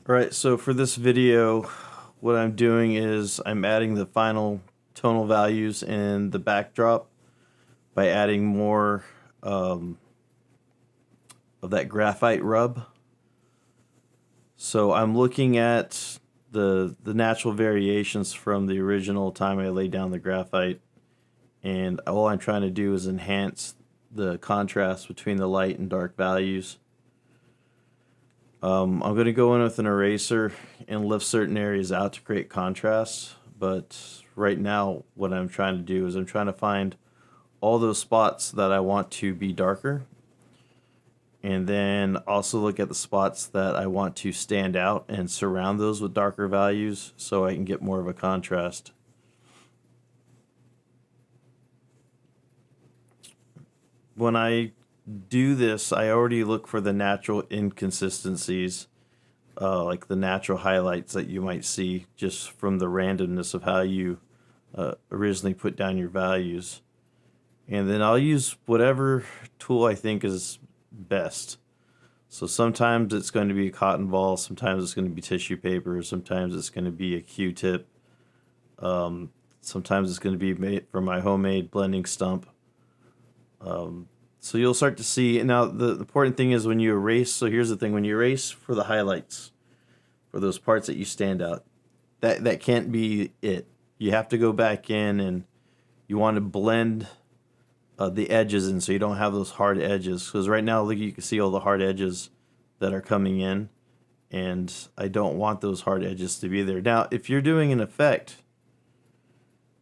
Alright, so for this video, what I'm doing is I'm adding the final tonal values in the backdrop by adding more of that graphite rub. So I'm looking at the natural variations from the original time I laid down the graphite, and all I'm trying to do is enhance the contrast between the light and dark values. I'm going to go in with an eraser and lift certain areas out to create contrast, but right now what I'm trying to do is I'm trying to find all those spots that I want to be darker, and then also look at the spots that I want to stand out and surround those with darker values so I can get more of a contrast. When I do this, I already look for the natural inconsistencies, like the natural highlights that you might see just from the randomness of how you originally put down your values. And then I'll use whatever tool I think is best. So sometimes it's going to be a cotton ball, sometimes it's going to be tissue paper, sometimes it's going to be a Q-tip, sometimes it's going to be made from my homemade blending stump. So you'll start to see. Now the important thing is when you erase, so here's the thing, when you erase for the highlights, for those parts that you stand out, that can't be it. You have to go back in and you want to blend the edges in so you don't have those hard edges, because right now look, you can see all the hard edges that are coming in, and I don't want those hard edges to be there. Now if you're doing an effect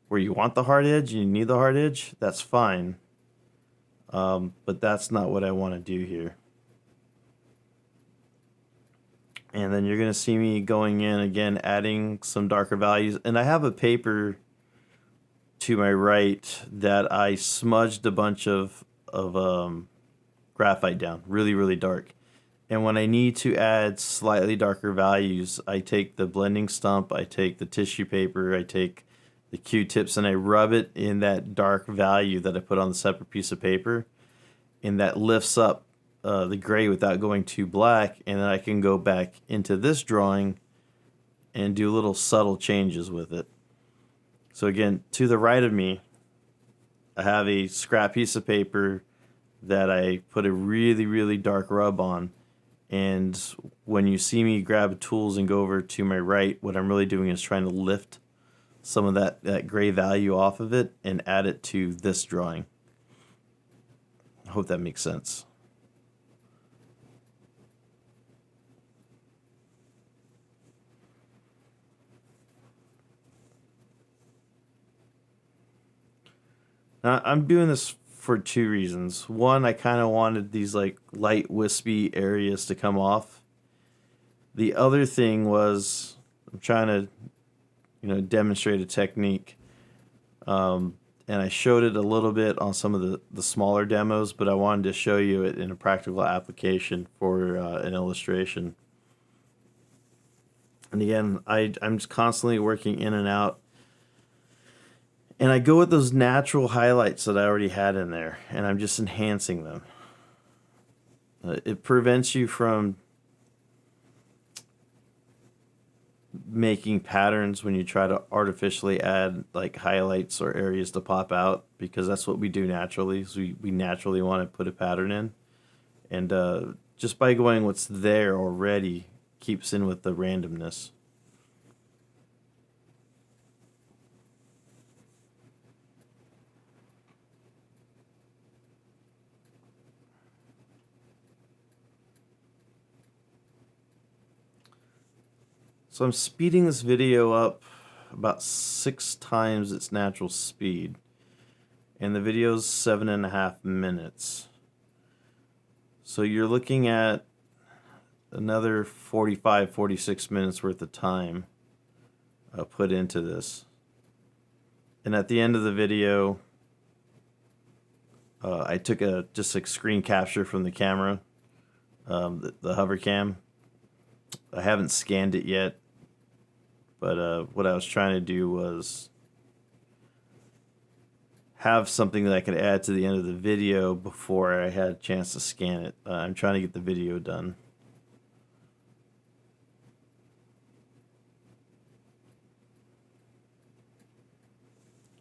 where you want the hard edge and you need the hard edge, that's fine. But that's not what I want to do here. And then you're going to see me going in again, adding some darker values. And I have a paper to my right that I smudged a bunch of graphite down, really, really dark. And when I need to add slightly darker values, I take the blending stump, I take the tissue paper, I take the Q-tips, and I rub it in that dark value that I put on the separate piece of paper, and that lifts up the gray without going too black, and then I can go back into this drawing and do little subtle changes with it. So again, to the right of me, I have a scrap piece of paper that I put a really, really dark rub on, and when you see me grab tools and go over to my right, what I'm really doing is trying to lift some of that gray value off of it and add it to this drawing. I hope that makes sense. Now, I'm doing this for two reasons. One, I kind of wanted these like light wispy areas to come off. The other thing was I'm trying to, demonstrate a technique. And I showed it a little bit on some of the smaller demos, but I wanted to show you it in a practical application for an illustration. And again, I'm just constantly working in and out. And I go with those natural highlights that I already had in there, and I'm just enhancing them. It prevents you from making patterns when you try to artificially add like highlights or areas to pop out, because that's what we do naturally. So we naturally want to put a pattern in, and just by going what's there already keeps in with the randomness. So I'm speeding this video up about 6 times its natural speed, and the video's 7.5 minutes. So you're looking at another 46 minutes worth of time put into this. And at the end of the video, I took just a screen capture from the camera, the hover cam. I haven't scanned it yet. But what I was trying to do was have something that I could add to the end of the video before I had a chance to scan it. I'm trying to get the video done.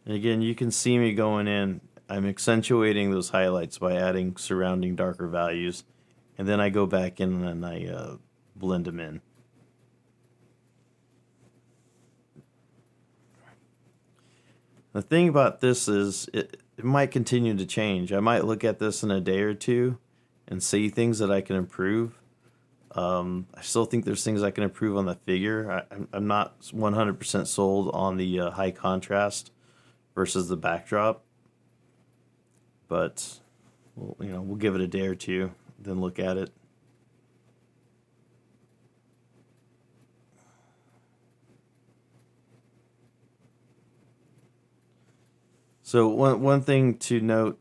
And again, you can see me going in. I'm accentuating those highlights by adding surrounding darker values. And then I go back in and I blend them in. The thing about this is it might continue to change. I might look at this in a day or two and see things that I can improve. I still think there's things I can improve on the figure. I'm not 100% sold on the high contrast versus the backdrop, but we'll give it a day or two, then look at it. So one thing to note,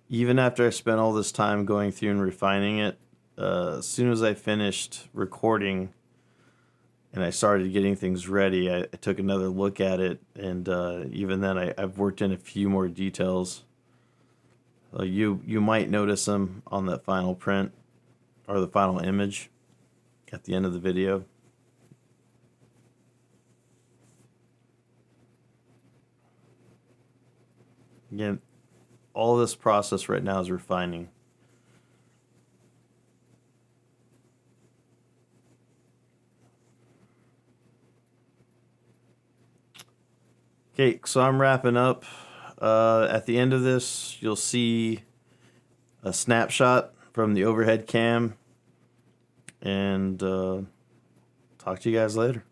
even after I spent all this time going through and refining it, as soon as I finished recording and I started getting things ready, I took another look at it, and even then I've worked in a few more details. You might notice them on that final print or the final image at the end of the video. Again, all this process right now is refining. Okay, so I'm wrapping up. At the end of this, you'll see a snapshot from the overhead cam, and talk to you guys later.